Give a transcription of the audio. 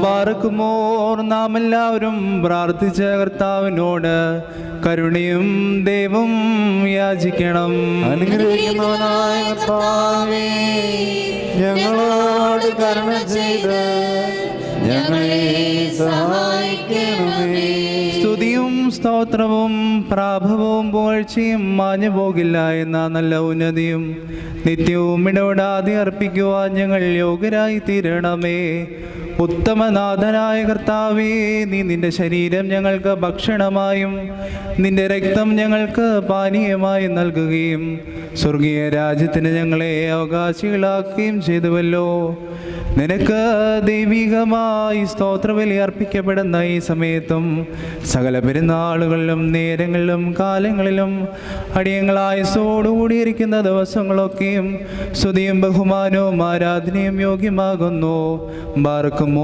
ബാറക്കുമോർ നാം എല്ലാവരും പ്രാർത്ഥിച്ച കർത്താവിനോട് കരുണയും ദൈവം യാചിക്കണം. അനുഗ്രഹിക്കുന്നവനായ കർത്താവേ, ഞങ്ങളോട് കരുണ ചെയ്ത് ഞങ്ങളെ സഹായിക്കണമേ. സ്തുതിയും സ്തോത്രവും പ്രാഭവവും പുകഴ്ചയും മാഞ്ഞു പോകില്ല എന്ന നല്ല ഉന്നതിയും നിത്യവും ഇടപെടാതെ അർപ്പിക്കുവാൻ ഞങ്ങൾ യോഗ്യരായി തീരണമേ. ഉത്തമനാഥനായ കർത്താവേ, നീ നിന്റെ ശരീരം ഞങ്ങൾക്ക് ഭക്ഷണമായും നിന്റെ രക്തം ഞങ്ങൾക്ക് പാനീയമായും നൽകുകയും സ്വർഗീയ രാജ്യത്തിന് ഞങ്ങളെ അവകാശികളാക്കുകയും ചെയ്തുവല്ലോ. നിനക്ക് ദൈവികമായി സ്തോത്രബലി അർപ്പിക്കപ്പെടുന്ന ഈ സമയത്തും സകല പെരുന്നാളുകളിലും നേരങ്ങളിലും കാലങ്ങളിലും അടിയങ്ങളായുസ്സോടുകൂടിയിരിക്കുന്ന ദിവസങ്ങളൊക്കെയും സ്തുതിയും ബഹുമാനവും ആരാധനയും യോഗ്യമാകുന്നു. ബാറക്കുമോ